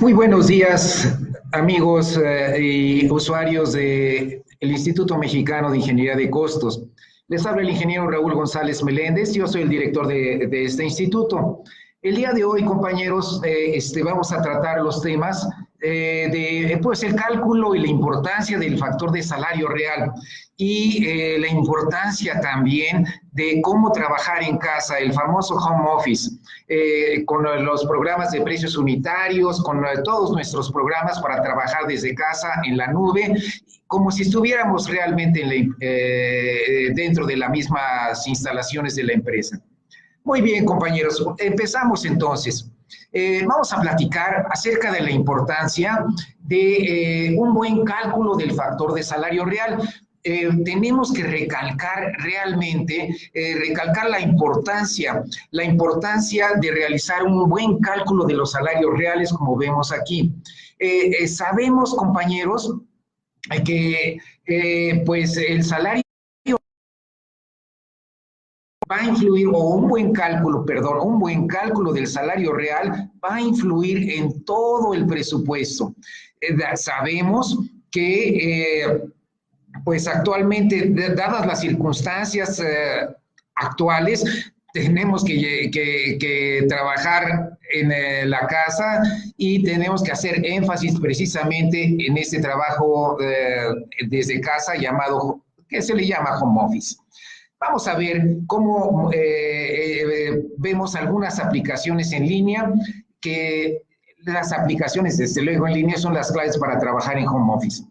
Muy buenos días, amigos y usuarios del Instituto Mexicano de Ingeniería de Costos. Les habla el ingeniero Raúl González Meléndez, yo soy el director de este instituto. El día de hoy, compañeros, vamos a tratar los temas pues el cálculo y la importancia del factor de salario real y la importancia también de cómo trabajar en casa, el famoso home office, con los programas de precios unitarios, con todos nuestros programas para trabajar desde casa en la nube, como si estuviéramos realmente dentro de las mismas instalaciones de la empresa. Muy bien, compañeros, empezamos entonces. Vamos a platicar acerca de la importancia de un buen cálculo del factor de salario real. Tenemos que recalcar realmente, recalcar la importancia de realizar un buen cálculo de los salarios reales, como vemos aquí. Sabemos, compañeros, que pues el salario va a influir, o un buen cálculo del salario real va a influir en todo el presupuesto. Sabemos que pues actualmente, dadas las circunstancias actuales, tenemos que trabajar en la casa y tenemos que hacer énfasis precisamente en este trabajo desde casa que se le llama home office. Vamos a ver cómo vemos algunas aplicaciones en línea, que las aplicaciones, desde luego, en línea son las claves para trabajar en home office.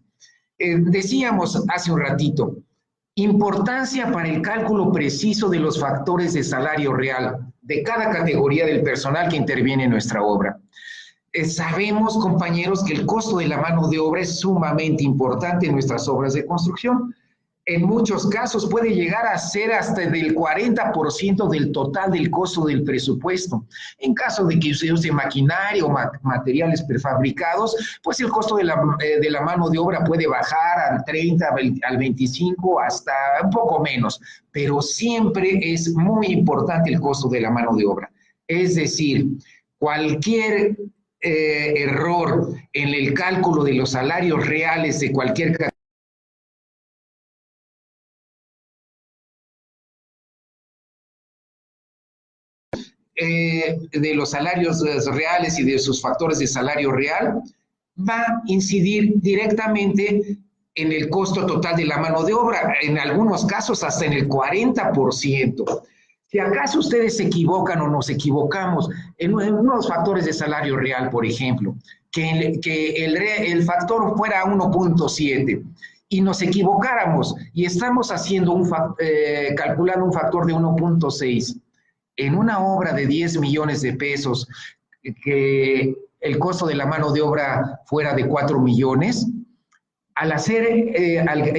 Decíamos hace un ratito, importancia para el cálculo preciso de los factores de salario real de cada categoría del personal que interviene en nuestra obra. Sabemos, compañeros, que el costo de la mano de obra es sumamente importante en nuestras obras de construcción. En muchos casos puede llegar a ser hasta del 40% del total del costo del presupuesto. En caso de que se use maquinaria o materiales prefabricados, pues el costo de la mano de obra puede bajar al 30, al 25, hasta un poco menos. Pero siempre es muy importante el costo de la mano de obra. Es decir, cualquier error en el cálculo de los salarios reales de cualquier categoría de los salarios reales y de sus factores de salario real, va a incidir directamente en el costo total de la mano de obra, en algunos casos hasta en el 40%. Si acaso ustedes se equivocan o nos equivocamos en unos factores de salario real, por ejemplo, que el factor fuera 1.7 y nos equivocáramos y estamos haciendo calculando un factor de 1.6, en una obra de 10 millones de pesos, que el costo de la mano de obra fuera de 4 millones, al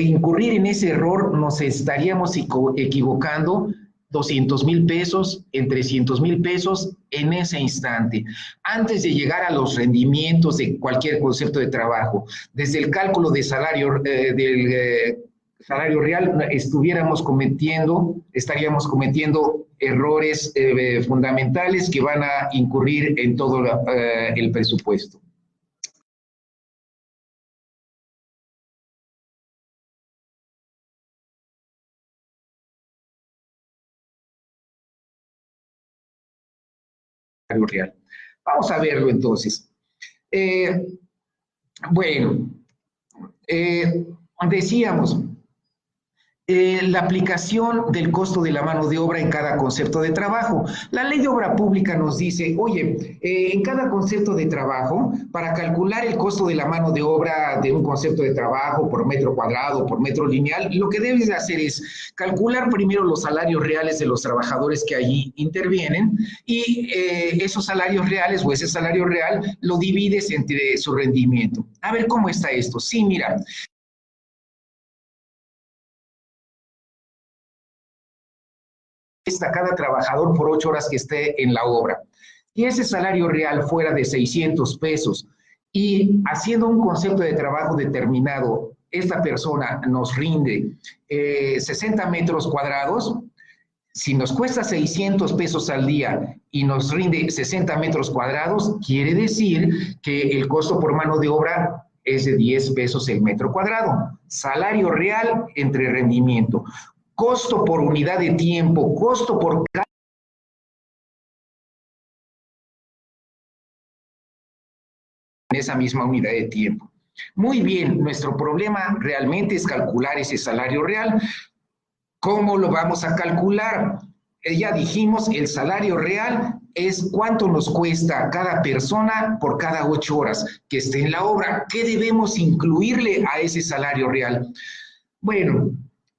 incurrir en ese error nos estaríamos equivocando 200,000 pesos, en 300,000 pesos en ese instante, antes de llegar a los rendimientos de cualquier concepto de trabajo. Desde el cálculo de salario salario real estaríamos cometiendo errores fundamentales que van a incurrir en todo el presupuesto. Real. Vamos a verlo entonces. Bueno, decíamos, la aplicación del costo de la mano de obra en cada concepto de trabajo. La ley de obra pública nos dice, oye, en cada concepto de trabajo, para calcular el costo de la mano de obra de un concepto de trabajo por metro cuadrado, por metro lineal, lo que debes de hacer es calcular primero los salarios reales de los trabajadores que allí intervienen y esos salarios reales o ese salario real lo divides entre su rendimiento. A ver cómo está esto. Sí, mira. A cada trabajador por 8 horas que esté en la obra. Si ese salario real fuera de 600 pesos y haciendo un concepto de trabajo determinado, esta persona nos rinde 60 metros cuadrados, Si nos cuesta 600 pesos al día y nos rinde 60 metros cuadrados, quiere decir que el costo por mano de obra es de 10 pesos el metro cuadrado. Salario real entre rendimiento. Costo por unidad de tiempo, costo por cada en esa misma unidad de tiempo. Muy bien, nuestro problema realmente es calcular ese salario real. ¿Cómo lo vamos a calcular? Ya dijimos, el salario real es cuánto nos cuesta cada persona por cada 8 horas que esté en la obra. ¿Qué debemos incluirle a ese salario real? Bueno,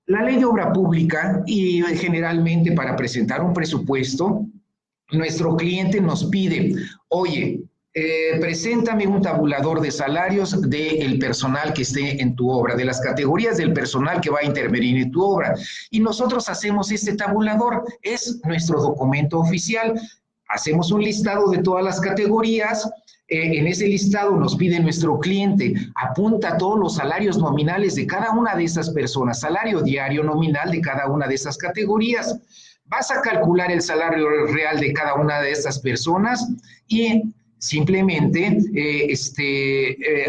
la ley de obra pública y generalmente para presentar un presupuesto, nuestro cliente nos pide, oye, preséntame un tabulador de salarios del personal que esté en tu obra, de las categorías del personal que va a intervenir en tu obra. Y nosotros hacemos este tabulador, es nuestro documento oficial. Hacemos un listado de todas las categorías. En ese listado nos pide nuestro cliente, apunta todos los salarios nominales de cada una de esas personas, salario diario nominal de cada una de esas categorías. Vas a calcular el salario real de cada una de estas personas y simplemente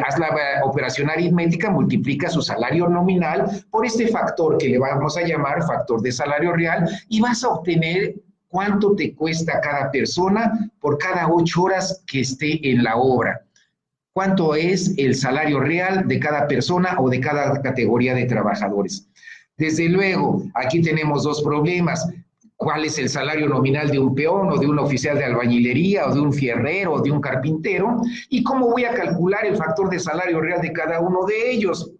haz la operación aritmética, multiplica su salario nominal por este factor que le vamos a llamar factor de salario real y vas a obtener cuánto te cuesta cada persona por cada 8 horas que esté en la obra. ¿Cuánto es el salario real de cada persona o de cada categoría de trabajadores? Desde luego, aquí tenemos dos problemas. ¿Cuál es el salario nominal de un peón o de un oficial de albañilería o de un fierrero o de un carpintero? ¿Y cómo voy a calcular el factor de salario real de cada uno de ellos?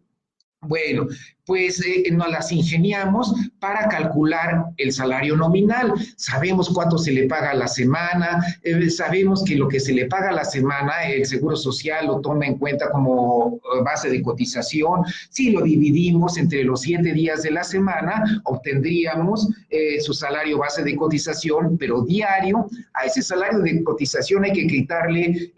Bueno, pues nos las ingeniamos para calcular el salario nominal. Sabemos cuánto se le paga a la semana, sabemos que lo que se le paga a la semana, el Seguro Social lo toma en cuenta como base de cotización. Si lo dividimos entre los 7 días de la semana, obtendríamos su salario base de cotización, pero diario. A ese salario de cotización hay que quitarle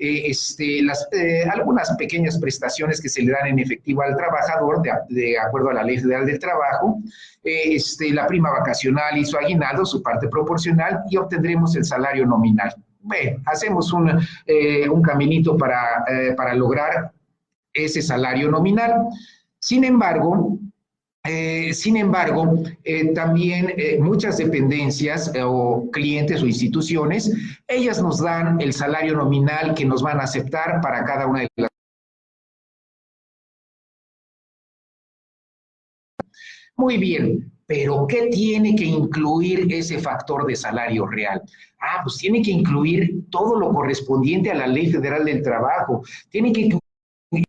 algunas pequeñas prestaciones que se le dan en efectivo al trabajador de acuerdo a la Ley Federal del Trabajo, la prima vacacional y su aguinaldo, su parte proporcional, y obtendremos el salario nominal. Bueno, hacemos un caminito para lograr ese salario nominal. Sin embargo, también muchas dependencias o clientes o instituciones, ellas nos dan el salario nominal que nos van a aceptar para cada una de las. Muy bien, pero ¿qué tiene que incluir ese factor de salario real? Pues tiene que incluir todo lo correspondiente a la Ley Federal del Trabajo, tiene que incluir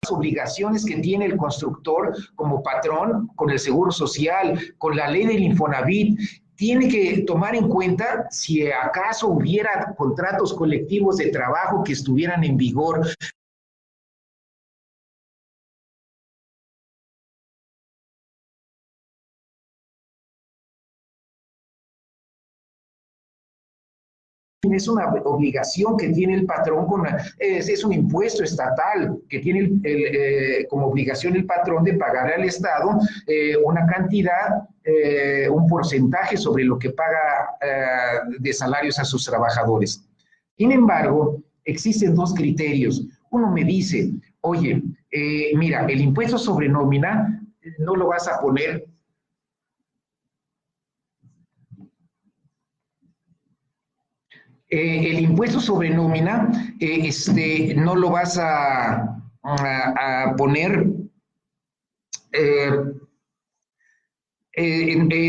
las obligaciones que tiene el constructor como patrón con el Seguro Social, con la ley del Infonavit. Tiene que tomar en cuenta si acaso hubiera contratos colectivos de trabajo que estuvieran en vigor. Es una obligación que tiene el patrón, es un impuesto estatal que tiene como obligación el patrón de pagar al Estado una cantidad, un porcentaje sobre lo que paga de salarios a sus trabajadores. Sin embargo, existen dos criterios. Uno me dice, oye, mira, el impuesto sobre nómina no lo vas a poner. El impuesto sobre nómina no lo vas a poner,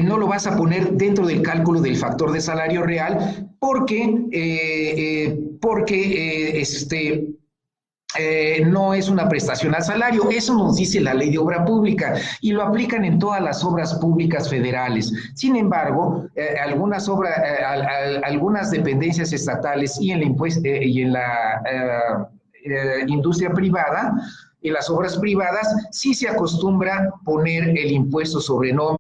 no lo vas a poner dentro del cálculo del factor de salario real porque no es una prestación al salario. Eso nos dice la Ley de Obra Pública y lo aplican en todas las obras públicas federales. Sin embargo, algunas dependencias estatales y en la industria privada, en las obras privadas, sí se acostumbra poner el impuesto sobre nómina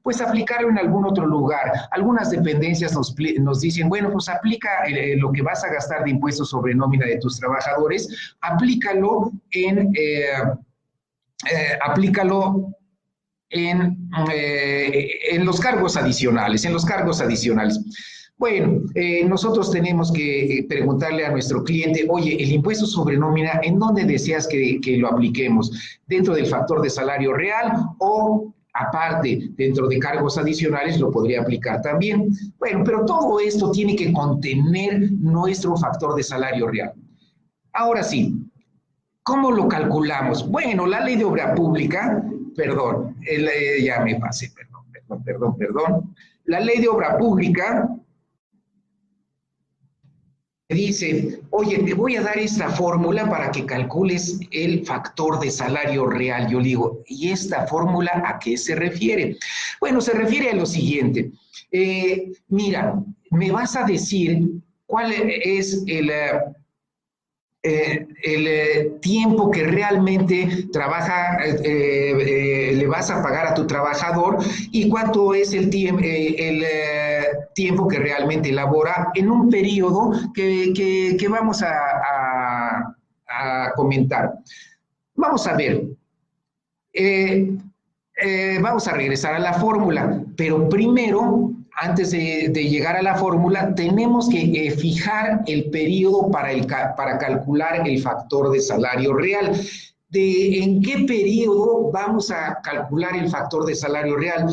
pues aplicarlo en algún otro lugar. Algunas dependencias nos dicen, bueno, pues aplica lo que vas a gastar de impuestos sobre nómina de tus trabajadores, aplícalo en los cargos adicionales. Bueno, nosotros tenemos que preguntarle a nuestro cliente, oye, el impuesto sobre nómina, ¿en dónde deseas que lo apliquemos? ¿Dentro del factor de salario real o aparte, dentro de cargos adicionales lo podría aplicar también? Bueno, pero todo esto tiene que contener nuestro factor de salario real. Ahora sí, ¿cómo lo calculamos? Bueno, la ley de obra pública, ya me pasé, perdón. La ley de obra pública dice, oye, te voy a dar esta fórmula para que calcules el factor de salario real. Yo digo, ¿y esta fórmula a qué se refiere? Bueno, se refiere a lo siguiente. Mira, me vas a decir cuál es el tiempo que realmente le vas a pagar a tu trabajador y cuánto es el tiempo que realmente labora en un periodo que vamos a comentar. Vamos a ver. Vamos a regresar a la fórmula, pero primero, antes de llegar a la fórmula, tenemos que fijar el periodo para calcular el factor de salario real. ¿En qué periodo vamos a calcular el factor de salario real?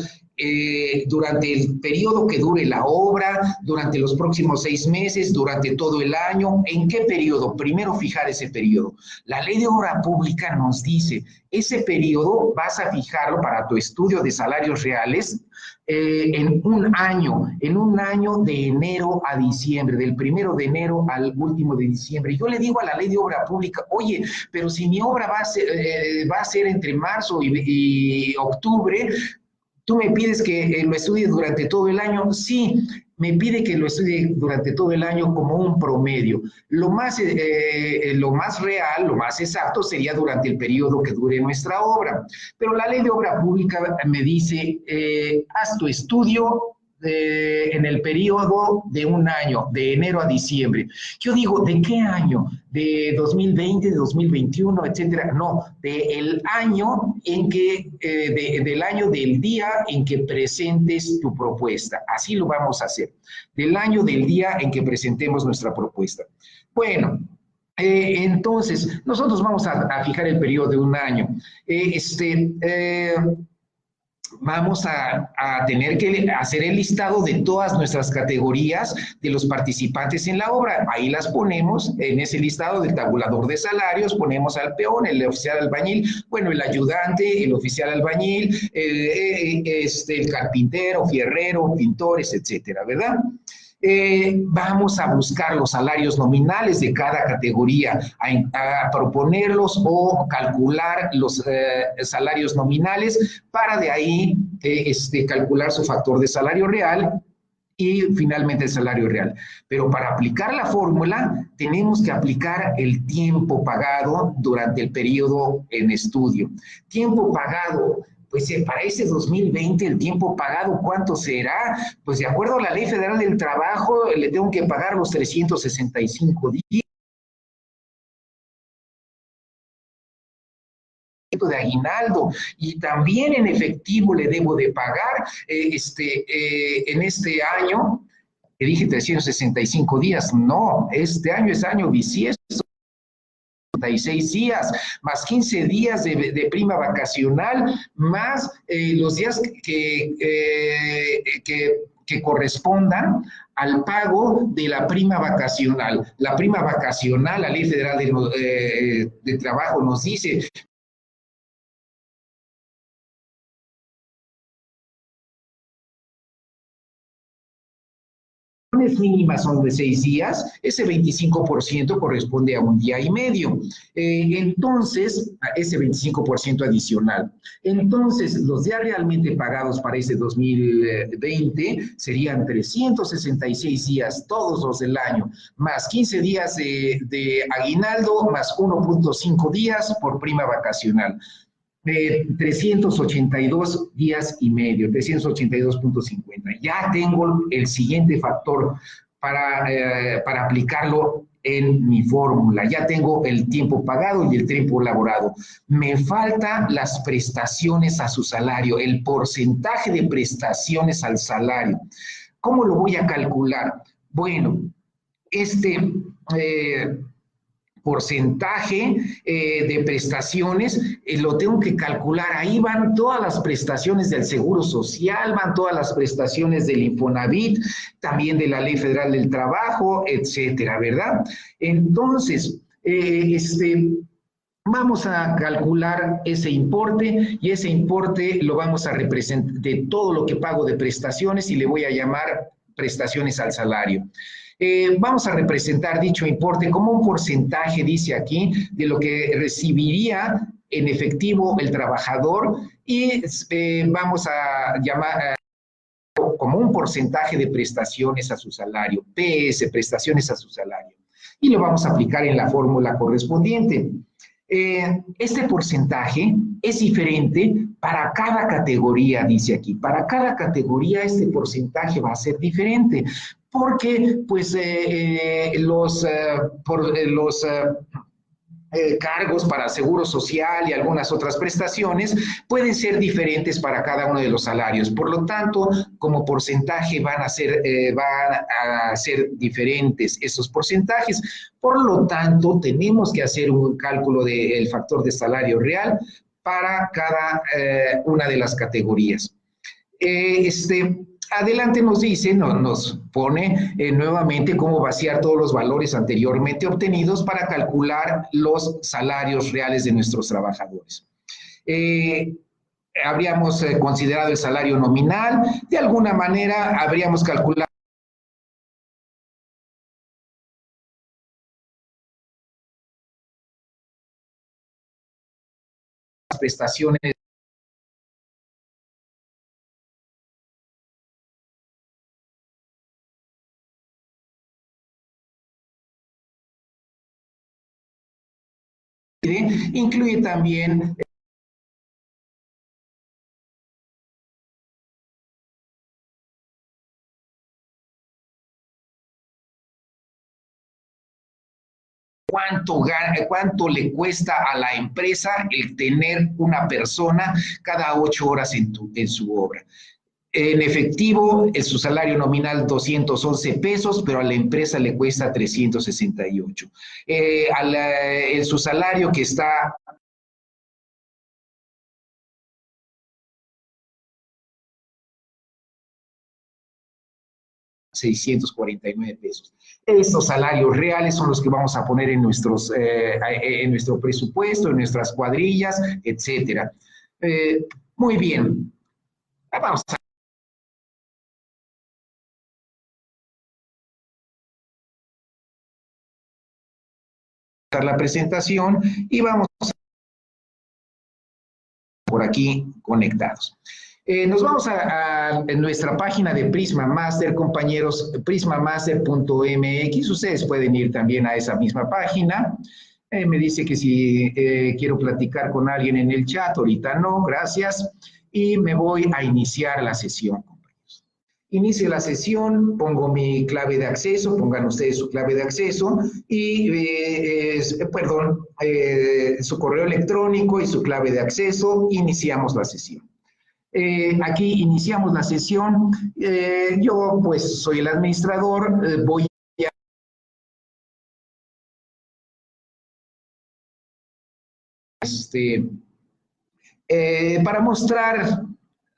Durante el periodo que dure la obra, durante los próximos 6 meses, durante todo el año. ¿En qué periodo? Primero fijar ese periodo. La ley de obra pública nos dice, ese periodo vas a fijarlo para tu estudio de salarios reales en un año de enero a diciembre, del 1 de enero al último de diciembre. Yo le digo a la ley de obra pública, oye, pero si mi obra va a ser entre marzo y octubre, ¿tú me pides que lo estudie durante todo el año? Sí, me pide que lo estudie durante todo el año como un promedio. Lo más real, lo más exacto sería durante el periodo que dure nuestra obra. Pero la ley de obra pública me dice, haz tu estudio en el periodo de un año, de enero a diciembre. Yo digo, ¿de qué año? ¿De 2020, de 2021, etcétera? No, del año del año del día en que presentes tu propuesta. Así lo vamos a hacer. Del año del día en que presentemos nuestra propuesta. Bueno, entonces, nosotros vamos a fijar el periodo de un año. Vamos a tener que hacer el listado de todas nuestras categorías de los participantes en la obra. Ahí las ponemos en ese listado del tabulador de salarios, ponemos al peón, el oficial albañil, bueno, el ayudante, el oficial albañil, el carpintero, fierrero, pintores, etcétera, ¿verdad? Vamos a buscar los salarios nominales de cada categoría, a proponerlos o calcular los salarios nominales para de ahí calcular su factor de salario real y finalmente el salario real. Pero para aplicar la fórmula tenemos que aplicar el tiempo pagado durante el periodo en estudio. Tiempo pagado. Pues para ese 2020 el tiempo pagado, ¿cuánto será? Pues de acuerdo a la Ley Federal del Trabajo, le tengo que pagar los 365 días de aguinaldo y también en efectivo le debo de pagar en este año, le dije 365 días, no, este año es año bisiesto. 36 días, más 15 días de prima vacacional, más los días que correspondan al pago de la prima vacacional. La prima vacacional, la Ley Federal de Trabajo nos dice mínimas son de 6 días, ese 25% corresponde a un día y medio. Entonces, ese 25% adicional. Entonces, los días realmente pagados para ese 2020 serían 366 días, todos los del año, más 15 días de aguinaldo, más 1.5 días por prima vacacional. 382 días y medio, 382.50. Ya tengo el siguiente factor para aplicarlo en mi fórmula. Ya tengo el tiempo pagado y el tiempo laborado. Me faltan las prestaciones a su salario, el porcentaje de prestaciones al salario. ¿Cómo lo voy a calcular? Bueno, este porcentaje de prestaciones, lo tengo que calcular. Ahí van todas las prestaciones del Seguro Social, van todas las prestaciones del Infonavit, también de la Ley Federal del Trabajo, etcétera, ¿verdad? Entonces, vamos a calcular ese importe y ese importe lo vamos a representar de todo lo que pago de prestaciones y le voy a llamar prestaciones al salario. Vamos a representar dicho importe como un porcentaje, dice aquí, de lo que recibiría en efectivo el trabajador y vamos a llamar como un porcentaje de prestaciones a su salario, PS, prestaciones a su salario. Y lo vamos a aplicar en la fórmula correspondiente. Este porcentaje es diferente para cada categoría, dice aquí. Para cada categoría este porcentaje va a ser diferente, porque pues los cargos para seguro social y algunas otras prestaciones pueden ser diferentes para cada uno de los salarios. Por lo tanto, como porcentaje van a ser diferentes esos porcentajes. Por lo tanto, tenemos que hacer un cálculo del factor de salario real para cada una de las categorías. Adelante nos dice, nos pone nuevamente cómo vaciar todos los valores anteriormente obtenidos para calcular los salarios reales de nuestros trabajadores. Habríamos considerado el salario nominal, de alguna manera habríamos calculado las prestaciones incluye también cuánto le cuesta a la empresa el tener una persona cada 8 horas en su obra. En efectivo, su salario nominal 211 pesos, pero a la empresa le cuesta 368. Su salario que está 649 pesos. Estos salarios reales son los que vamos a poner en nuestro presupuesto, en nuestras cuadrillas, etcétera. Muy bien. Vamos a la presentación y vamos por aquí conectados. Nos vamos a nuestra página de Prisma Master, compañeros, prismamaster.mx. Ustedes pueden ir también a esa misma página. Me dice que si quiero platicar con alguien en el chat, ahorita no, gracias. Y me voy a iniciar la sesión, compañeros. Inicio la sesión, pongo mi clave de acceso, pongan ustedes su clave de acceso y, su correo electrónico y su clave de acceso. Iniciamos la sesión. Aquí iniciamos la sesión. Yo, pues, soy el administrador. Voy a para mostrar,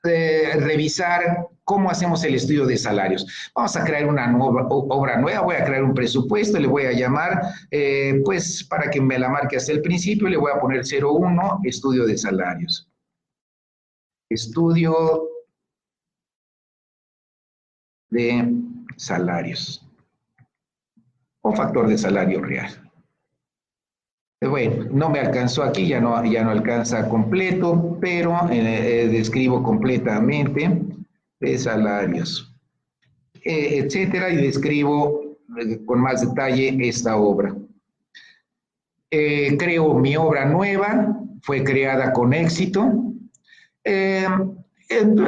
revisar cómo hacemos el estudio de salarios. Vamos a crear una obra nueva, voy a crear un presupuesto, le voy a llamar, pues, para que me la marque hasta el principio, le voy a poner 01, estudio de salarios. Estudio de salarios o factor de salario real. Bueno, no me alcanzó aquí, ya no alcanza completo, pero describo completamente de salarios, etcétera, y describo con más detalle esta obra. Creo mi obra nueva, fue creada con éxito.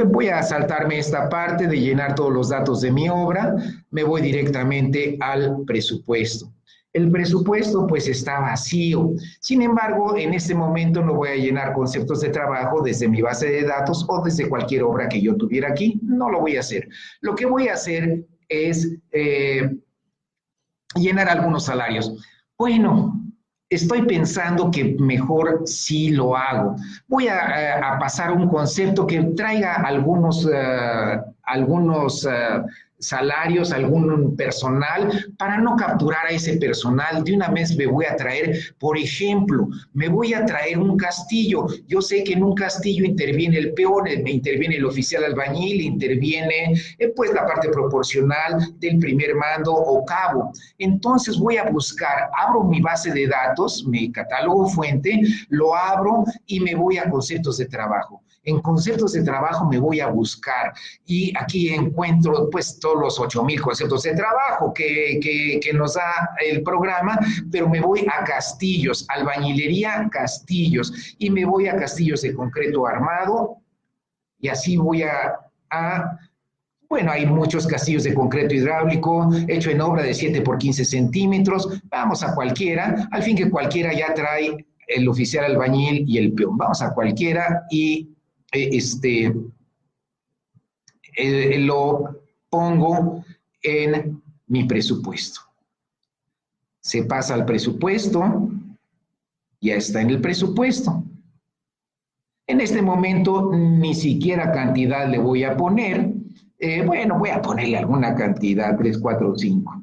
Voy a saltarme esta parte de llenar todos los datos de mi obra, me voy directamente al presupuesto. El presupuesto pues está vacío. Sin embargo, en este momento no voy a llenar conceptos de trabajo desde mi base de datos o desde cualquier obra que yo tuviera aquí. No lo voy a hacer. Lo que voy a hacer es llenar algunos salarios. Bueno, estoy pensando que mejor sí lo hago. Voy a pasar un concepto que traiga algunos salarios, algún personal, para no capturar a ese personal. De una vez me voy a traer, por ejemplo, me voy a traer un castillo. Yo sé que en un castillo interviene el peón, interviene el oficial albañil, interviene pues la parte proporcional del primer mando o cabo. Entonces voy a buscar, abro mi base de datos, mi catálogo fuente, lo abro y me voy a conceptos de trabajo. En conceptos de trabajo me voy a buscar y aquí encuentro pues todos los 8,000 conceptos de trabajo que nos da el programa, pero me voy a castillos, albañilería, castillos, y me voy a castillos de concreto armado y así voy bueno, hay muchos castillos de concreto hidráulico, hecho en obra de 7 por 15 centímetros, vamos a cualquiera, al fin que cualquiera ya trae el oficial albañil y el peón, vamos a cualquiera y lo pongo en mi presupuesto. Se pasa al presupuesto, ya está en el presupuesto. En este momento ni siquiera cantidad le voy a poner. Bueno, voy a ponerle alguna cantidad, 3, 4, 5.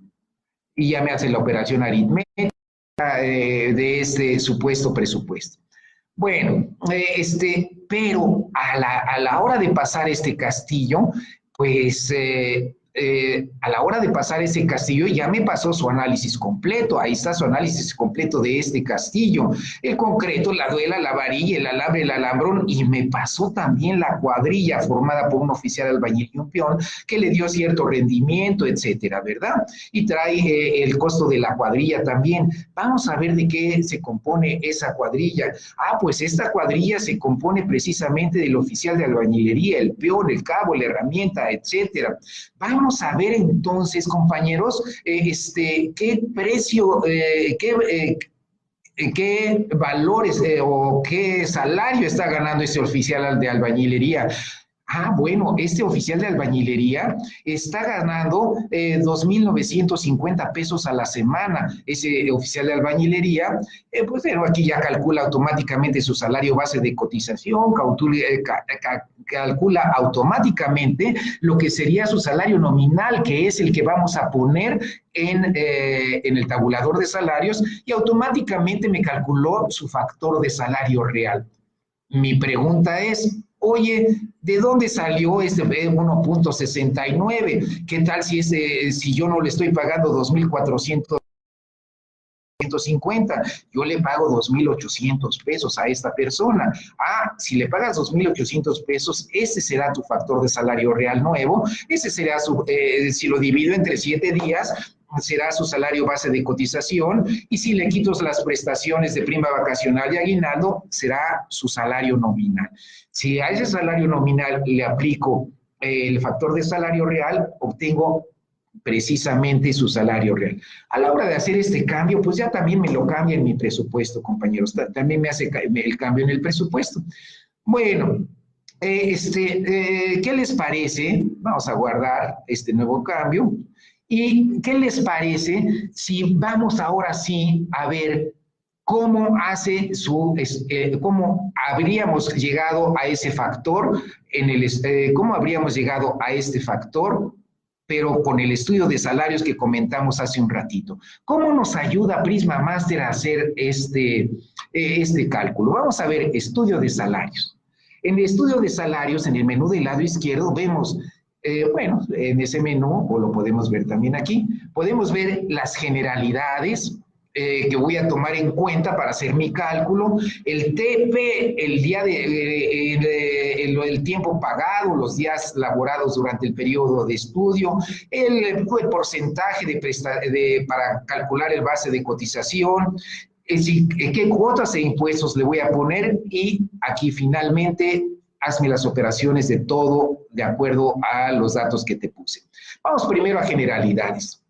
Y ya me hace la operación aritmética de este supuesto presupuesto. Bueno, pero a la hora de pasar este castillo, pues a la hora de pasar ese castillo ya me pasó su análisis completo. Ahí está su análisis completo de este castillo. El concreto, la duela, la varilla, el alambre, el alambrón, y me pasó también la cuadrilla formada por un oficial albañil y un peón que le dio cierto rendimiento, etcétera, ¿verdad? Y trae el costo de la cuadrilla también. Vamos a ver de qué se compone esa cuadrilla. Pues esta cuadrilla se compone precisamente del oficial de albañilería, el peón, el cabo, la herramienta, etcétera. Vamos a ver entonces, compañeros, qué precio, qué valores o qué salario está ganando ese oficial de albañilería. Bueno, este oficial de albañilería está ganando 2,950 pesos a la semana. Ese oficial de albañilería, pues bueno, aquí ya calcula automáticamente su salario base de cotización, calcula automáticamente lo que sería su salario nominal, que es el que vamos a poner en el tabulador de salarios, y automáticamente me calculó su factor de salario real. Mi pregunta es, oye, ¿de dónde salió este 1.69? ¿Qué tal si yo no le estoy pagando 2,450? Yo le pago 2,800 pesos a esta persona. Si le pagas 2,800 pesos, ese será tu factor de salario real nuevo. Ese será si lo divido entre 7 días, será su salario base de cotización, y si le quito las prestaciones de prima vacacional y aguinaldo, será su salario nominal. Si a ese salario nominal le aplico el factor de salario real, obtengo precisamente su salario real. A la hora de hacer este cambio, pues ya también me lo cambia en mi presupuesto, compañeros. También me hace el cambio en el presupuesto. Bueno, ¿qué les parece? Vamos a guardar este nuevo cambio. ¿Y qué les parece si vamos ahora sí a ver cómo cómo habríamos llegado a ese factor, cómo habríamos llegado a este factor, pero con el estudio de salarios que comentamos hace un ratito? ¿Cómo nos ayuda Prisma Master a hacer este cálculo? Vamos a ver estudio de salarios. En el estudio de salarios, en el menú del lado izquierdo, vemos bueno, en ese menú, o lo podemos ver también aquí, podemos ver las generalidades que voy a tomar en cuenta para hacer mi cálculo, el TP, el tiempo pagado, los días laborados durante el periodo de estudio, el porcentaje para calcular el base de cotización, qué cuotas e impuestos le voy a poner y aquí finalmente hazme las operaciones de todo de acuerdo a los datos que te puse. Vamos primero a generalidades.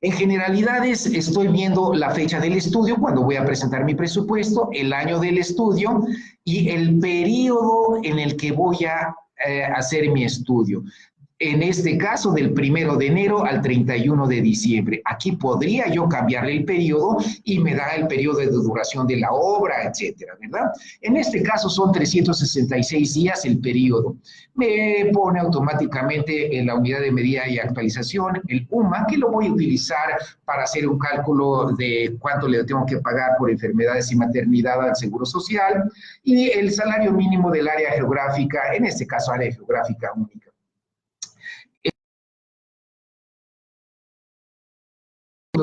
En generalidades estoy viendo la fecha del estudio, cuando voy a presentar mi presupuesto, el año del estudio y el periodo en el que voy a hacer mi estudio. En este caso, del 1 de enero al 31 de diciembre. Aquí podría yo cambiarle el periodo y me da el periodo de duración de la obra, etcétera, ¿verdad? En este caso son 366 días el periodo. Me pone automáticamente en la unidad de medida y actualización el UMA, que lo voy a utilizar para hacer un cálculo de cuánto le tengo que pagar por enfermedades y maternidad al Seguro Social, y el salario mínimo del área geográfica, en este caso área geográfica única.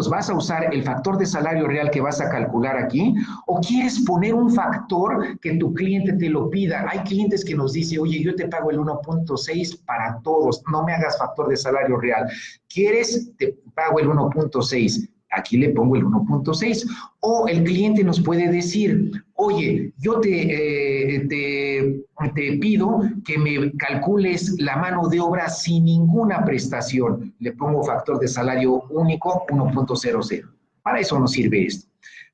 ¿Vas a usar el factor de salario real que vas a calcular aquí o quieres poner un factor que tu cliente te lo pida? Hay clientes que nos dicen, oye, yo te pago el 1.6 para todos, no me hagas factor de salario real. ¿Quieres? Te pago el 1.6. Aquí le pongo el 1.6. O el cliente nos puede decir, oye, yo te pido que me calcules la mano de obra sin ninguna prestación. Le pongo factor de salario único 1.00. Para eso nos sirve esto.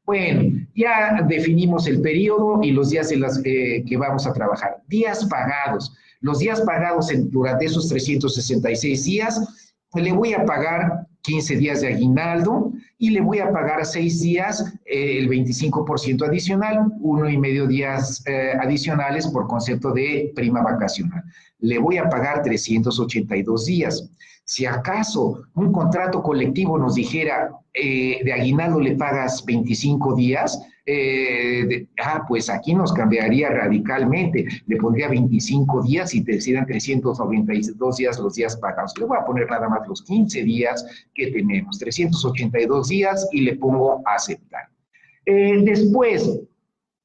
Bueno, ya definimos el periodo y los días en los que vamos a trabajar. Días pagados. Los días pagados durante esos 366 días, le voy a pagar 15 días de aguinaldo y le voy a pagar 6 días el 25% adicional, 1,5 días adicionales por concepto de prima vacacional. Le voy a pagar 382 días. Si acaso un contrato colectivo nos dijera de aguinaldo le pagas 25 días, pues aquí nos cambiaría radicalmente. Le pondría 25 días y te decían 392 días los días pagados. Le voy a poner nada más los 15 días que tenemos, 382 días y le pongo a aceptar. Después,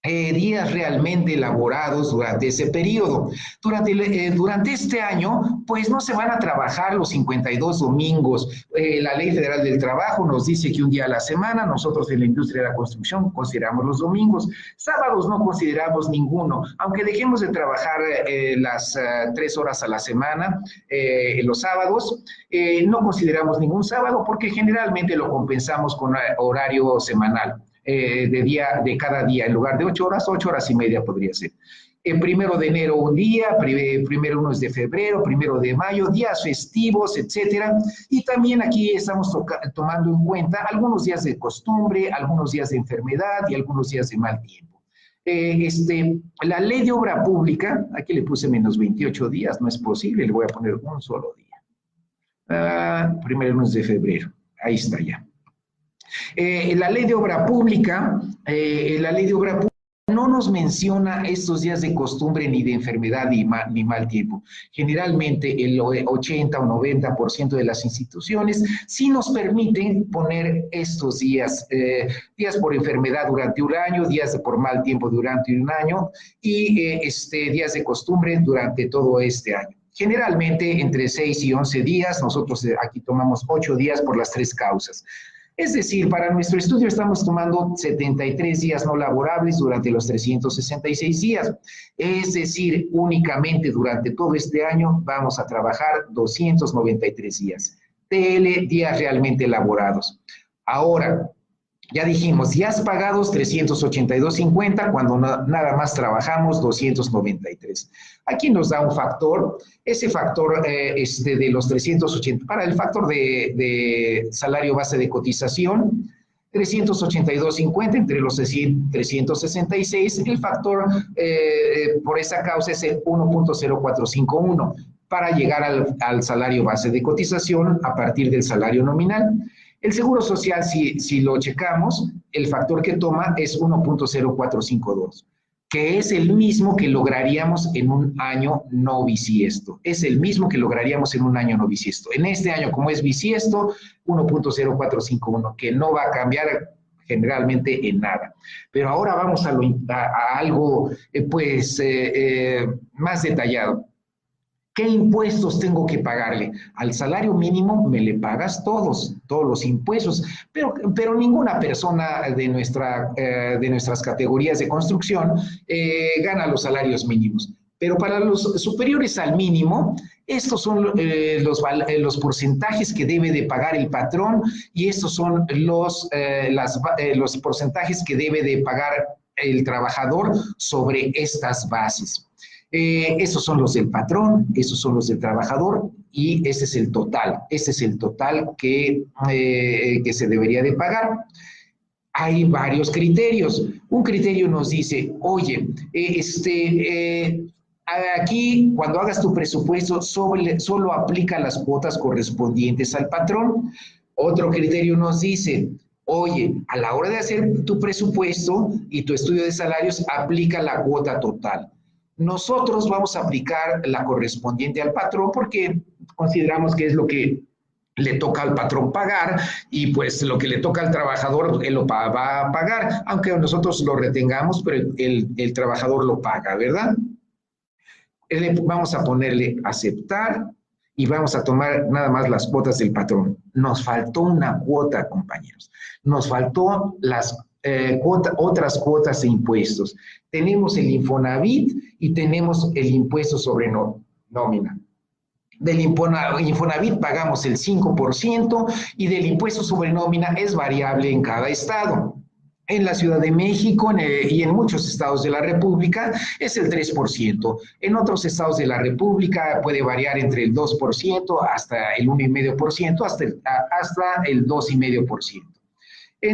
días realmente elaborados durante ese periodo. Durante este año, pues no se van a trabajar los 52 domingos. La Ley Federal del Trabajo nos dice que un día a la semana, nosotros en la industria de la construcción consideramos los domingos. Sábados no consideramos ninguno, aunque dejemos de trabajar las 3 horas a la semana, los sábados, no consideramos ningún sábado porque generalmente lo compensamos con horario semanal. De cada día, en lugar de 8 horas y media podría ser. El 1 de enero un día, primero 1 de febrero, 1 de mayo, días festivos, etcétera. Y también aquí estamos tomando en cuenta algunos días de costumbre, algunos días de enfermedad y algunos días de mal tiempo. La ley de obra pública, aquí le puse menos 28 días, no es posible, le voy a poner un solo día. 1 de febrero, ahí está ya. La ley de obra pública, no nos menciona estos días de costumbre ni de enfermedad ni mal tiempo. Generalmente el 80 o 90% de las instituciones sí nos permiten poner estos días, días por enfermedad durante un año, días por mal tiempo durante un año y días de costumbre durante todo este año. Generalmente entre 6 y 11 días, nosotros aquí tomamos 8 días por las 3 causas. Es decir, para nuestro estudio estamos tomando 73 días no laborables durante los 366 días. Es decir, únicamente durante todo este año vamos a trabajar 293 días. TL, días realmente laborados. Ahora, ya dijimos, días pagados 382.50, cuando nada más trabajamos 293. Aquí nos da un factor, ese factor de los 380, para el factor de salario base de cotización, 382.50 entre los 366, el factor por esa causa es el 1.0451 para llegar al salario base de cotización a partir del salario nominal. El Seguro Social, si lo checamos, el factor que toma es 1.0452, que es el mismo que lograríamos en un año no bisiesto. Es el mismo que lograríamos en un año no bisiesto. En este año, como es bisiesto, 1.0451, que no va a cambiar generalmente en nada. Pero ahora vamos a algo más detallado. ¿Qué impuestos tengo que pagarle? Al salario mínimo me le pagas todos los impuestos, pero ninguna persona de nuestras categorías de construcción gana los salarios mínimos. Pero para los superiores al mínimo, estos son los porcentajes que debe de pagar el patrón y estos son los porcentajes que debe de pagar el trabajador sobre estas bases. Esos son los del patrón, esos son los del trabajador y ese es el total que se debería de pagar. Hay varios criterios. Un criterio nos dice, oye, aquí cuando hagas tu presupuesto solo aplica las cuotas correspondientes al patrón. Otro criterio nos dice, oye, a la hora de hacer tu presupuesto y tu estudio de salarios, aplica la cuota total. Nosotros vamos a aplicar la correspondiente al patrón porque consideramos que es lo que le toca al patrón pagar y pues lo que le toca al trabajador, él lo va a pagar, aunque nosotros lo retengamos, pero el trabajador lo paga, ¿verdad? Vamos a ponerle aceptar y vamos a tomar nada más las cuotas del patrón. Nos faltó una cuota, compañeros. Nos faltó otras cuotas de impuestos. Tenemos el Infonavit y tenemos el impuesto sobre nómina. Del Infonavit pagamos el 5% y del impuesto sobre nómina es variable en cada estado. En la Ciudad de México y en muchos estados de la República es el 3%. En otros estados de la República puede variar entre el 2% hasta el 1,5%, hasta el 2,5%.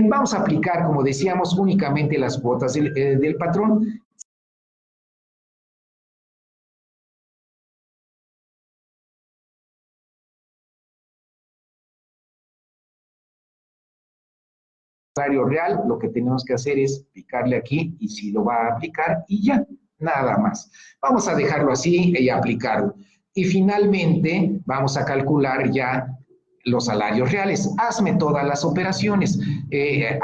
Vamos a aplicar, como decíamos, únicamente las cuotas del patrón. Salario real, lo que tenemos que hacer es picarle aquí y si lo va a aplicar y ya, nada más. Vamos a dejarlo así y aplicarlo. Y finalmente vamos a calcular ya los salarios reales. Hazme todas las operaciones.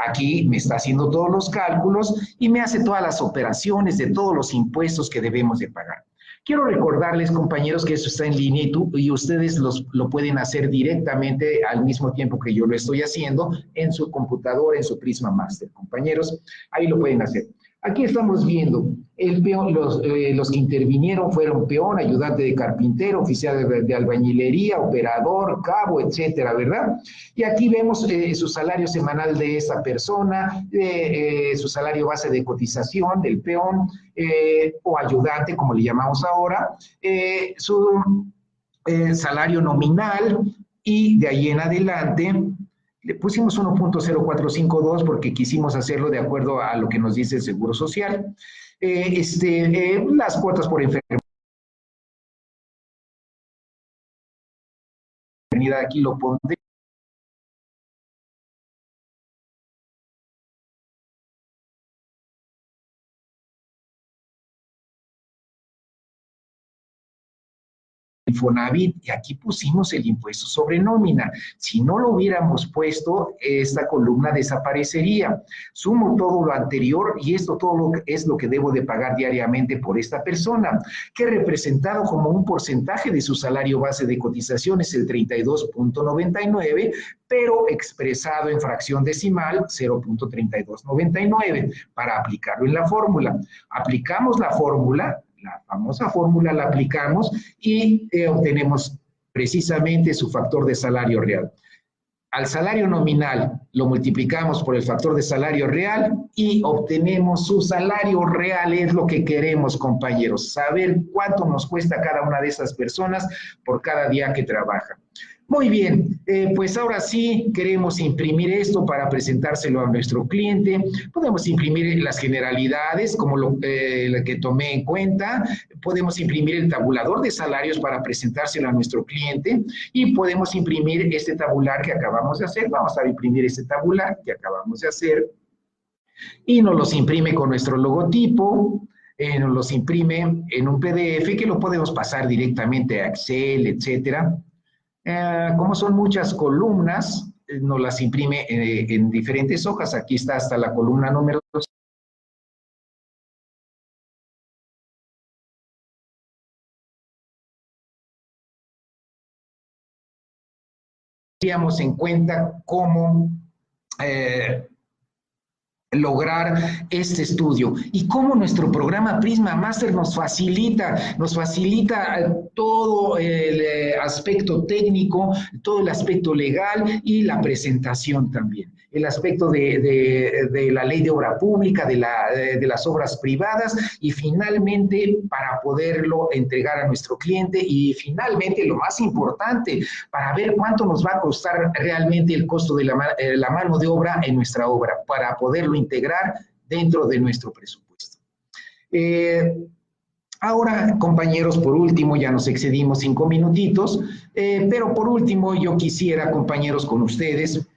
Aquí me está haciendo todos los cálculos y me hace todas las operaciones de todos los impuestos que debemos de pagar. Quiero recordarles, compañeros, que eso está en línea y ustedes lo pueden hacer directamente al mismo tiempo que yo lo estoy haciendo en su computadora, en su Prisma Master. Compañeros, ahí lo pueden hacer. Aquí estamos viendo el peón, los que intervinieron fueron peón, ayudante de carpintero, oficial de albañilería, operador, cabo, etcétera, ¿verdad? Y aquí vemos su salario semanal de esa persona, su salario base de cotización del peón o ayudante, como le llamamos ahora, su salario nominal y de ahí en adelante le pusimos 1.0452 porque quisimos hacerlo de acuerdo a lo que nos dice el Seguro Social. Las cuotas por enfermedad, aquí lo pondré. Infonavit, y aquí pusimos el impuesto sobre nómina. Si no lo hubiéramos puesto, esta columna desaparecería. Sumo todo lo anterior y esto todo es lo que debo de pagar diariamente por esta persona, que representado como un porcentaje de su salario base de cotización es el 32.99, pero expresado en fracción decimal 0.3299 para aplicarlo en la fórmula. Aplicamos la fórmula, la famosa fórmula la aplicamos y obtenemos precisamente su factor de salario real. Al salario nominal lo multiplicamos por el factor de salario real y obtenemos su salario real. Es lo que queremos, compañeros, saber cuánto nos cuesta cada una de esas personas por cada día que trabaja. Muy bien, pues ahora sí queremos imprimir esto para presentárselo a nuestro cliente. Podemos imprimir las generalidades como lo que tomé en cuenta. Podemos imprimir el tabulador de salarios para presentárselo a nuestro cliente y podemos imprimir este tabular que acabamos de hacer. Vamos a imprimir este tabular que acabamos de hacer y nos los imprime con nuestro logotipo. Nos los imprime en un PDF que lo podemos pasar directamente a Excel, etcétera. Como son muchas columnas, nos las imprime en diferentes hojas. Aquí está hasta la columna número 2. tendríamos en cuenta cómo lograr este estudio y cómo nuestro programa Prisma Master nos facilita todo el aspecto técnico, todo el aspecto legal y la presentación también. El aspecto de la ley de obra pública, de las obras privadas y finalmente para poderlo entregar a nuestro cliente y finalmente lo más importante, para ver cuánto nos va a costar realmente el costo de la mano de obra en nuestra obra, para poderlo integrar dentro de nuestro presupuesto. Ahora, compañeros, por último, ya nos excedimos 5 minutitos, pero por último yo quisiera, compañeros, con ustedes,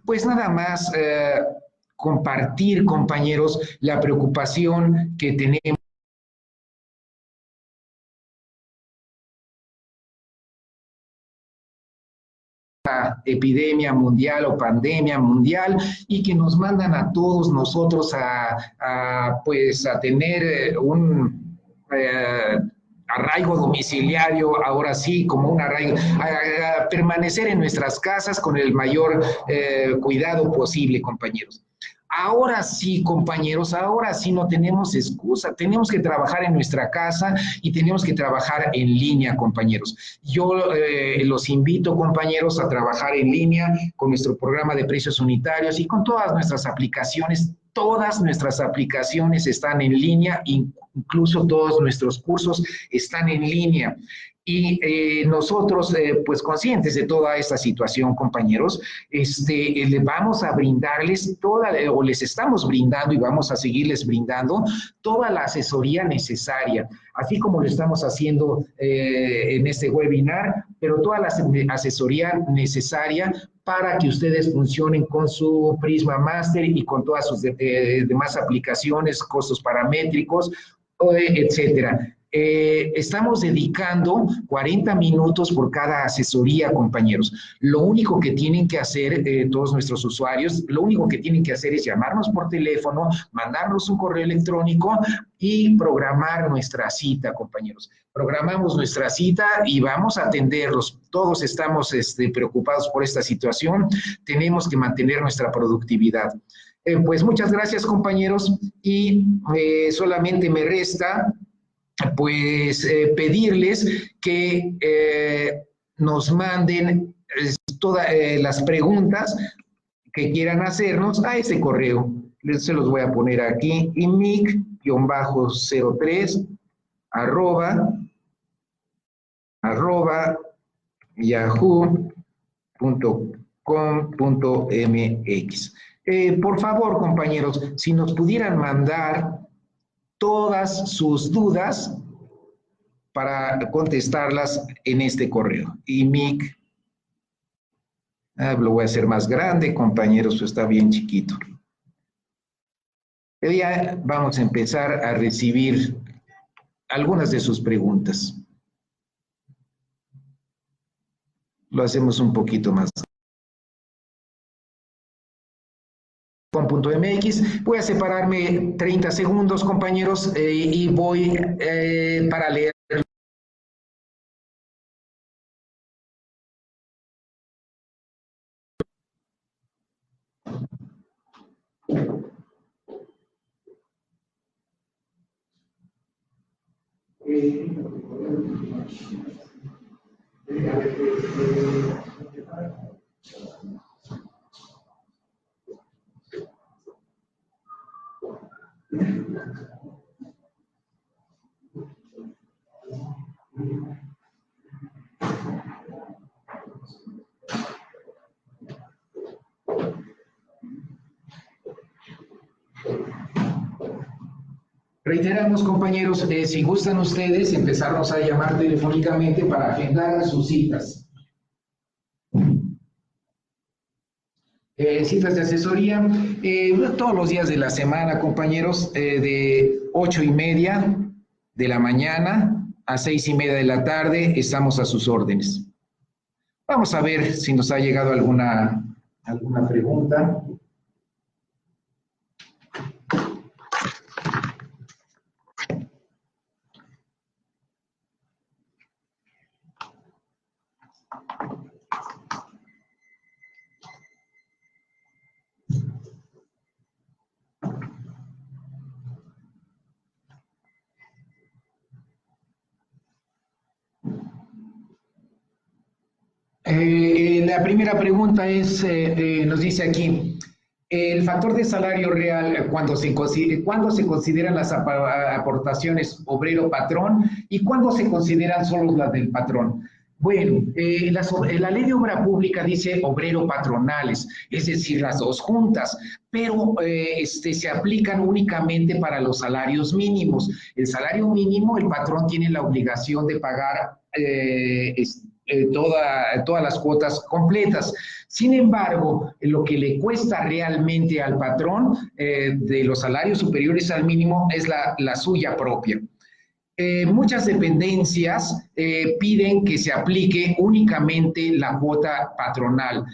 pues nada más compartir, compañeros, la preocupación que tenemos epidemia mundial o pandemia mundial y que nos mandan a todos nosotros pues a tener un arraigo domiciliario, ahora sí, como un arraigo, a permanecer en nuestras casas con el mayor cuidado posible, compañeros. Ahora sí, compañeros, ahora sí no tenemos excusa, tenemos que trabajar en nuestra casa y tenemos que trabajar en línea, compañeros. Yo los invito, compañeros, a trabajar en línea con nuestro programa de precios unitarios y con todas nuestras aplicaciones. Todas nuestras aplicaciones están en línea, incluso todos nuestros cursos están en línea. Y nosotros, pues conscientes de toda esta situación, compañeros, vamos a brindarles o les estamos brindando y vamos a seguirles brindando toda la asesoría necesaria, así como lo estamos haciendo en este webinar, pero toda la asesoría necesaria para que ustedes funcionen con su Prisma Master y con todas sus demás aplicaciones, costos paramétricos, etcétera. Estamos dedicando 40 minutos por cada asesoría, compañeros. Lo único que tienen que hacer todos nuestros usuarios, lo único que tienen que hacer es llamarnos por teléfono, mandarnos un correo electrónico y programar nuestra cita, compañeros. Programamos nuestra cita y vamos a atenderlos. Todos estamos preocupados por esta situación. Tenemos que mantener nuestra productividad. Pues muchas gracias, compañeros, y solamente me resta pues pedirles que nos manden todas las preguntas que quieran hacernos a ese correo. Se los voy a poner aquí, imic-03 arroba yahoo.com.mx. Por favor, compañeros, si nos pudieran mandar todas sus dudas para contestarlas en este correo. IMIC, lo voy a hacer más grande, compañeros, está bien chiquito. Ya vamos a empezar a recibir algunas de sus preguntas. Lo hacemos un poquito más. .mx. Voy a separarme 30 segundos, compañeros, y voy para leer. Reiteramos, compañeros, si gustan ustedes, empezarnos a llamar telefónicamente para agendar sus citas. Citas de asesoría, todos los días de la semana, compañeros, de 8:30 de la mañana a 6:30 de la tarde, estamos a sus órdenes. Vamos a ver si nos ha llegado alguna pregunta. La primera pregunta es, nos dice aquí, el factor de salario real, ¿cuándo se consideran las aportaciones obrero-patrón y cuándo se consideran solo las del patrón? Bueno, la ley de obra pública dice obrero-patronales, es decir, las dos juntas, pero se aplican únicamente para los salarios mínimos. El salario mínimo, el patrón tiene la obligación de pagar todas las cuotas completas. Sin embargo, lo que le cuesta realmente al patrón de los salarios superiores al mínimo es la suya propia. Muchas dependencias piden que se aplique únicamente la cuota patronal.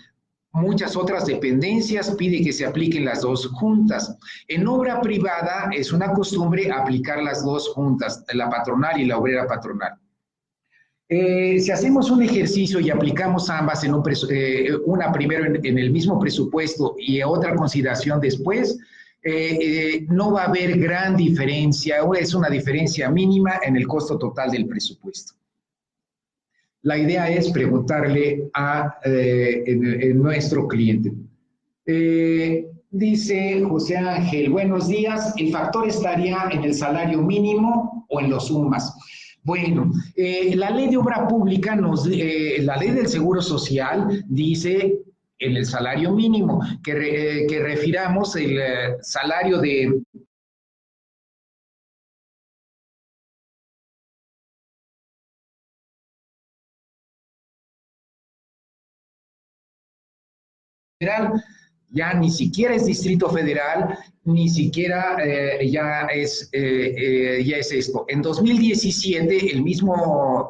Muchas otras dependencias piden que se apliquen las dos juntas. En obra privada es una costumbre aplicar las dos juntas, la patronal y la obrera patronal. Si hacemos un ejercicio y aplicamos ambas en una primero en el mismo presupuesto y otra consideración después, no va a haber gran diferencia, o es una diferencia mínima en el costo total del presupuesto. La idea es preguntarle a nuestro cliente. Dice José Ángel, buenos días, ¿el factor estaría en el salario mínimo o en los sumas? Bueno, la ley de obra pública, la ley del Seguro Social dice en el salario mínimo, que refiramos el salario de federal, ya ni siquiera es Distrito Federal, ni siquiera ya es esto. En 2017, el mismo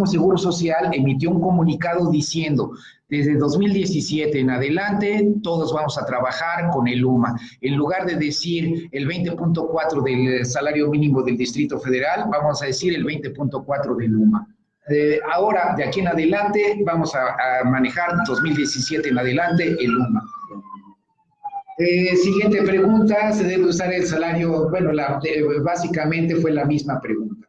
Seguro Social emitió un comunicado diciendo, desde 2017 en adelante, todos vamos a trabajar con el UMA. En lugar de decir el 20.4 del salario mínimo del Distrito Federal, vamos a decir el 20.4 del UMA. Ahora, de aquí en adelante, vamos a manejar 2017 en adelante el UMA. Siguiente pregunta, ¿se debe usar el salario? Bueno, básicamente fue la misma pregunta.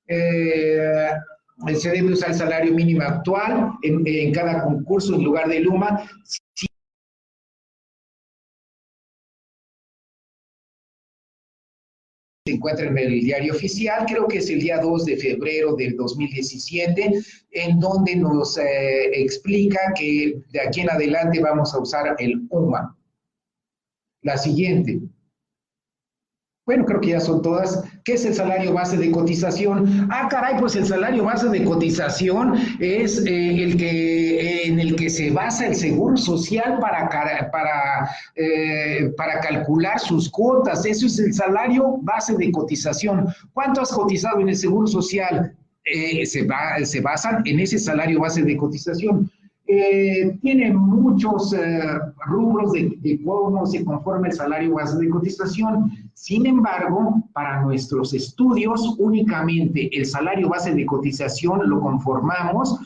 ¿Se debe usar el salario mínimo actual en cada concurso en lugar del UMA? Sí. Se encuentra en el diario oficial, creo que es el día 2 de febrero del 2017, en donde nos explica que de aquí en adelante vamos a usar el UMA. La siguiente. Bueno, creo que ya son todas. ¿Qué es el salario base de cotización? Ah, caray, pues el salario base de cotización es en el que se basa el Seguro Social para calcular sus cuotas. Eso es el salario base de cotización. ¿Cuánto has cotizado en el Seguro Social? Se basan en ese salario base de cotización. Tiene muchos rubros de cómo se conforma el salario base de cotización. Sin embargo, para nuestros estudios, únicamente el salario base de cotización lo conformamos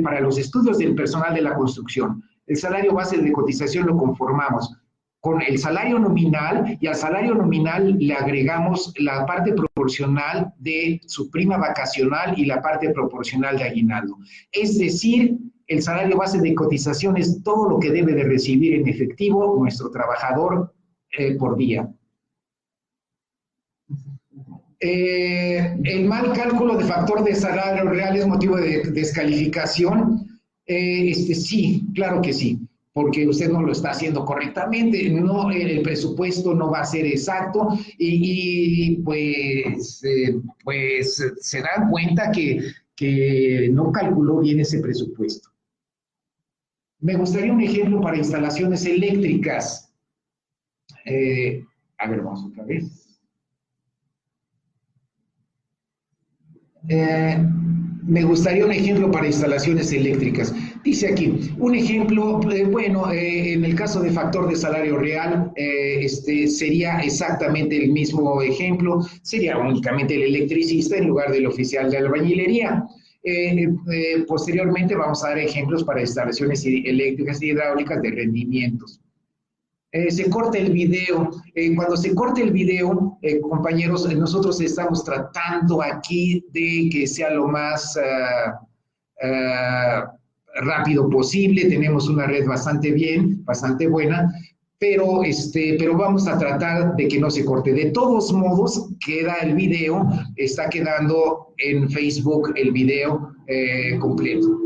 para los estudios del personal de la construcción. El salario base de cotización lo conformamos con el salario nominal, y al salario nominal le agregamos la parte proporcional de su prima vacacional y la parte proporcional de aguinaldo. Es decir, el salario base de cotización es todo lo que debe de recibir en efectivo nuestro trabajador por día. El mal cálculo de factor de salario real es motivo de descalificación. Sí, claro que sí, porque usted no lo está haciendo correctamente, no, el presupuesto no va a ser exacto y pues se dan cuenta que no calculó bien ese presupuesto. Me gustaría un ejemplo para instalaciones eléctricas. A ver, vamos otra vez. Me gustaría un ejemplo para instalaciones eléctricas. Dice aquí, un ejemplo, bueno, en el caso de factor de salario real, sería exactamente el mismo ejemplo, sería únicamente el electricista en lugar del oficial de albañilería. Posteriormente vamos a dar ejemplos para instalaciones eléctricas y hidráulicas de rendimientos. Se corta el video. Cuando se corte el video, compañeros, nosotros estamos tratando aquí de que sea lo más rápido posible. Tenemos una red bastante buena, pero vamos a tratar de que no se corte. De todos modos, queda el video, está quedando en Facebook el video completo.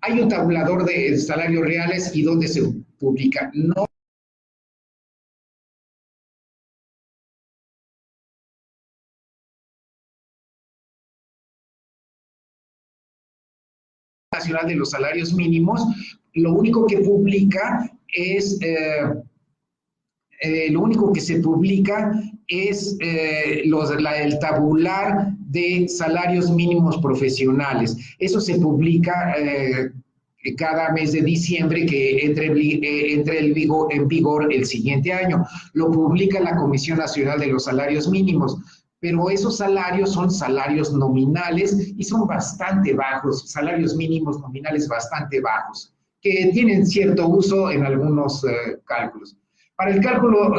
Hay un tabulador de salarios reales y dónde se publica. No Nacional de los Salarios Mínimos, lo único que publica es lo único que se publica es el tabular de salarios mínimos profesionales. Eso se publica cada mes de diciembre, que entre en vigor el siguiente año. Lo publica la Comisión Nacional de los Salarios Mínimos, pero esos salarios son salarios nominales y son bastante bajos, salarios mínimos nominales bastante bajos, que tienen cierto uso en algunos cálculos. Para el cálculo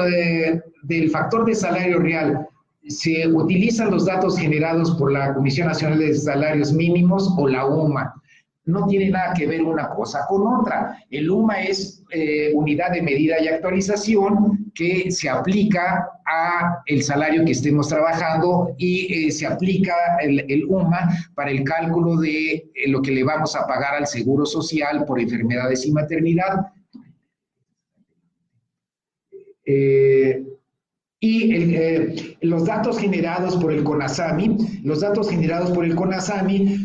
del factor de salario real, se utilizan los datos generados por la Comisión Nacional de Salarios Mínimos o la UMA. No tiene nada que ver una cosa con otra. El UMA es unidad de medida y actualización que se aplica a el salario que estemos trabajando y se aplica el UMA para el cálculo de lo que le vamos a pagar al Seguro Social por enfermedades y maternidad. Los datos generados por el CONASAMI,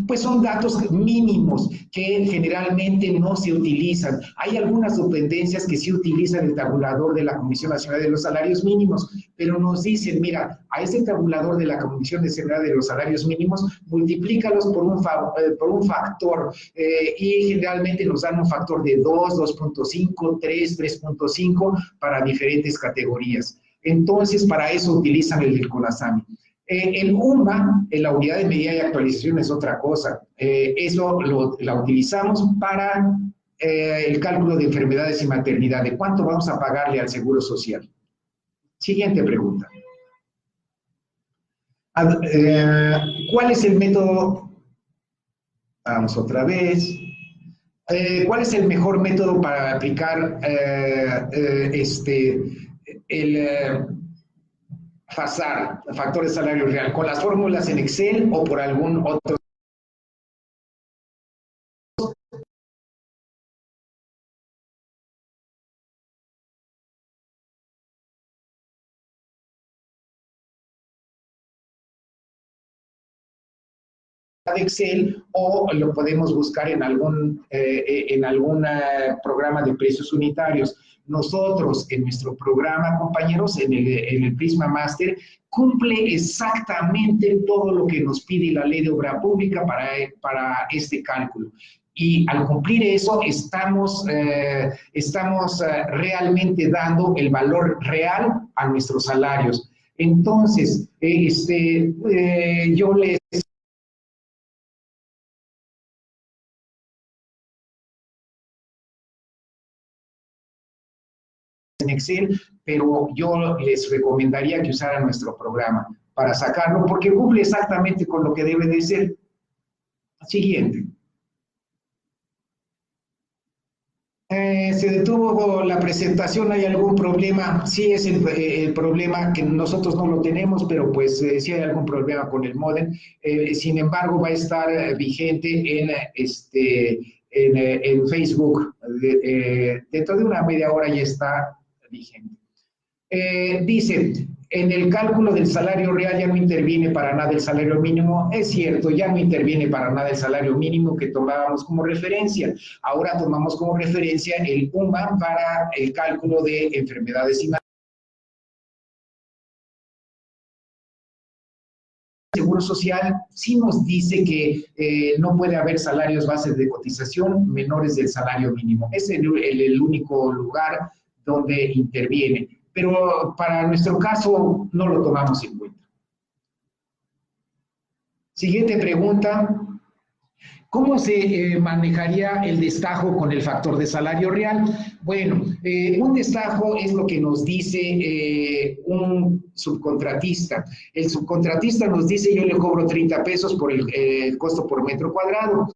pues son datos mínimos que generalmente no se utilizan. Hay algunas dependencias que sí utilizan el tabulador de la Comisión Nacional de los Salarios Mínimos, pero nos dicen, mira, a ese tabulador de la Comisión Nacional de los Salarios Mínimos, multiplícalos por un factor, y generalmente nos dan un factor de 2, 2.5, 3, 3.5 para diferentes categorías. Entonces, para eso utilizan el CONASAMI. El UMA, la unidad de medida y actualización, es otra cosa. Eso la utilizamos para el cálculo de enfermedades y maternidad, de cuánto vamos a pagarle al Seguro Social. Siguiente pregunta. ¿Cuál es el método? Vamos otra vez. ¿Cuál es el mejor método para aplicar el FASAR, factor de salario real? ¿Con las fórmulas en Excel o por algún otro? De Excel, o lo podemos buscar en algún programa de precios unitarios. Nosotros, en nuestro programa, compañeros, en el Prisma Master, cumple exactamente todo lo que nos pide la Ley de Obra Pública para este cálculo. Y al cumplir eso, estamos realmente dando el valor real a nuestros salarios. Entonces, yo les en Excel, pero yo les recomendaría que usaran nuestro programa para sacarlo, porque cumple exactamente con lo que debe de ser. Siguiente. Se detuvo la presentación, ¿hay algún problema? Sí, es el problema que nosotros no lo tenemos, pero pues sí hay algún problema con el módem. Sin embargo, va a estar vigente en Facebook. Dentro de una media hora ya está vigente. Dice, en el cálculo del salario real ya no interviene para nada el salario mínimo. Es cierto, ya no interviene para nada el salario mínimo que tomábamos como referencia. Ahora tomamos como referencia el UMA para el cálculo de enfermedades y Seguro Social sí nos dice que no puede haber salarios bases de cotización menores del salario mínimo. Es el único lugar donde interviene. Pero para nuestro caso no lo tomamos en cuenta. Siguiente pregunta. ¿Cómo se manejaría el destajo con el factor de salario real? Bueno, un destajo es lo que nos dice un subcontratista. El subcontratista nos dice, yo le cobro 30 pesos por el costo por metro cuadrado.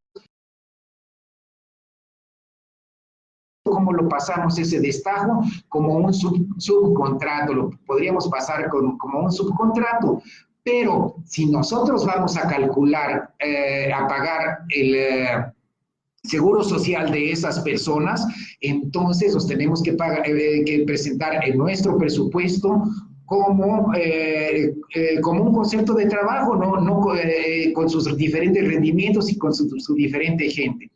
¿Cómo lo pasamos ese destajo? Como un subcontrato, lo podríamos pasar como un subcontrato. Pero si nosotros vamos a calcular, a pagar el seguro social de esas personas, entonces los tenemos que presentar en nuestro presupuesto como un concepto de trabajo, no con sus diferentes rendimientos y con su diferente gente.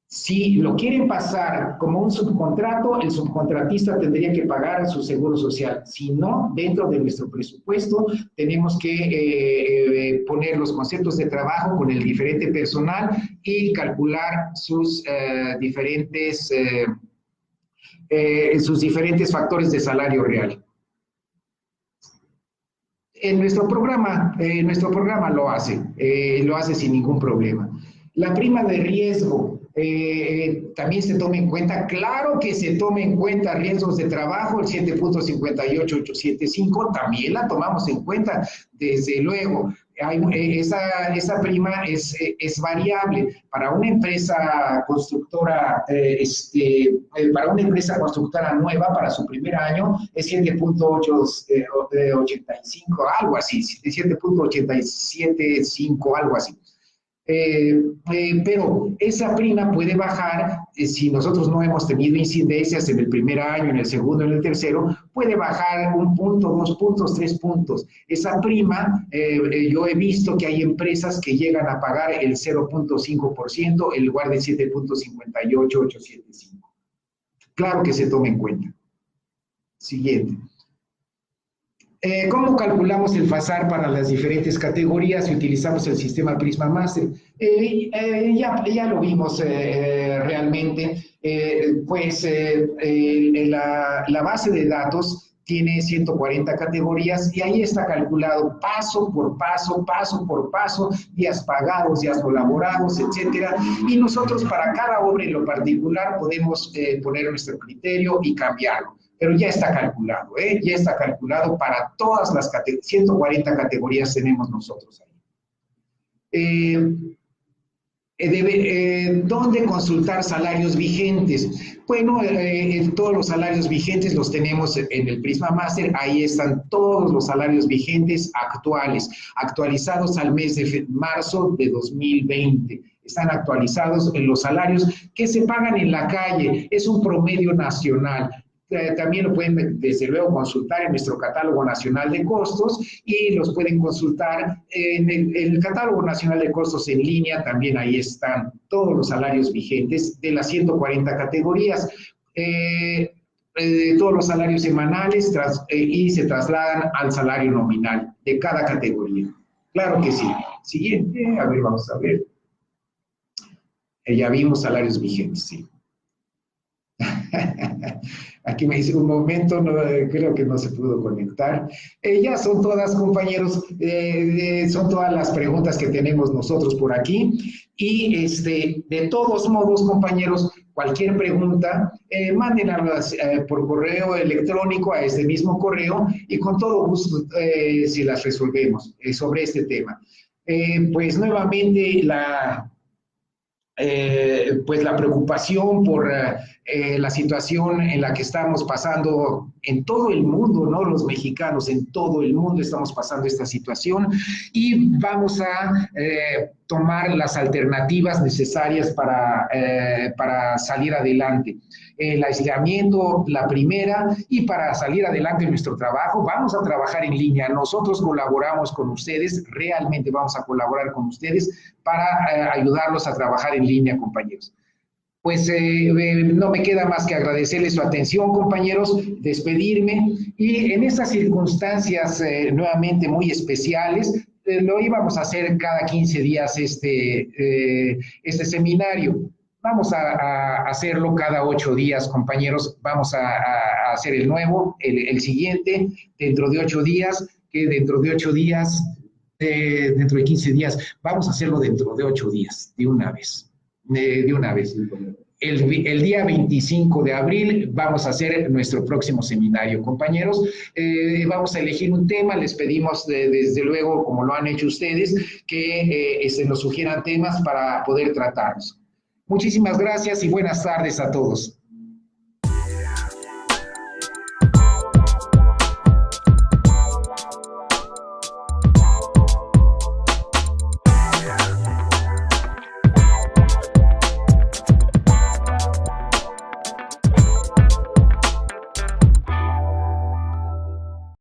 Si lo quieren pasar como un subcontrato, el subcontratista tendría que pagar su seguro social. Si no, dentro de nuestro presupuesto tenemos que poner los conceptos de trabajo con el diferente personal y calcular sus diferentes factores de salario real. Nuestro programa lo hace sin ningún problema. La prima de riesgo también se toma en cuenta. Claro que se toma en cuenta riesgos de trabajo, el 7.58875 también la tomamos en cuenta, desde luego. Esa prima es variable. Para una empresa constructora, nueva, para su primer año, es 7.85, algo así, 7.875, algo así. Pero esa prima puede bajar, si nosotros no hemos tenido incidencias en el primer año, en el segundo, en el tercero, puede bajar 1 punto, 2 puntos, 3 puntos. Esa prima, yo he visto que hay empresas que llegan a pagar el 0.5% en lugar del 7.58875. Claro que se tome en cuenta. Siguiente. ¿Cómo calculamos el FASAR para las diferentes categorías si utilizamos el sistema Prisma Master? Ya lo vimos realmente. La base de datos tiene 140 categorías y ahí está calculado paso por paso, días pagados, días colaborados, etcétera. Y nosotros para cada obra en lo particular podemos poner nuestro criterio y cambiarlo. Pero ya está calculado, ya está calculado para todas las 140 categorías tenemos nosotros ahí. ¿Dónde consultar salarios vigentes? Bueno, todos los salarios vigentes los tenemos en el Prisma Master. Ahí están todos los salarios vigentes actualizados al mes de marzo de 2020. Están actualizados en los salarios que se pagan en la calle. Es un promedio nacional. También lo pueden, desde luego, consultar en nuestro catálogo nacional de costos y los pueden consultar en el catálogo nacional de costos en línea. También ahí están todos los salarios vigentes de las 140 categorías. Todos los salarios semanales y se trasladan al salario nominal de cada categoría. Claro que sí. Siguiente, a ver, vamos a ver. Ya vimos salarios vigentes, sí. Aquí me dice un momento, no, creo que no se pudo conectar. Ya son todas, compañeros, son todas las preguntas que tenemos nosotros por aquí. Y de todos modos, compañeros, cualquier pregunta, mándenlas por correo electrónico a este mismo correo y con todo gusto si las resolvemos sobre este tema. Pues nuevamente la preocupación por la situación en la que estamos pasando en todo el mundo, ¿no? Los mexicanos en todo el mundo estamos pasando esta situación y vamos a tomar las alternativas necesarias para salir adelante. El aislamiento, la primera, y para salir adelante en nuestro trabajo, vamos a trabajar en línea. Nosotros colaboramos con ustedes, realmente vamos a colaborar con ustedes para ayudarlos a trabajar en línea, compañeros. Pues no me queda más que agradecerles su atención, compañeros, despedirme y en estas circunstancias nuevamente muy especiales, lo íbamos a hacer cada 15 días este seminario. Vamos a hacerlo cada 8 días, compañeros. Vamos a hacer el nuevo, el siguiente, dentro de 8 días, que dentro de 8 días dentro de 15 días, vamos a hacerlo dentro de 8 días, de una vez. De una vez. El día 25 de abril vamos a hacer nuestro próximo seminario, compañeros. Vamos a elegir un tema, les pedimos desde luego, como lo han hecho ustedes, que se nos sugieran temas para poder tratarlos. Muchísimas gracias y buenas tardes a todos.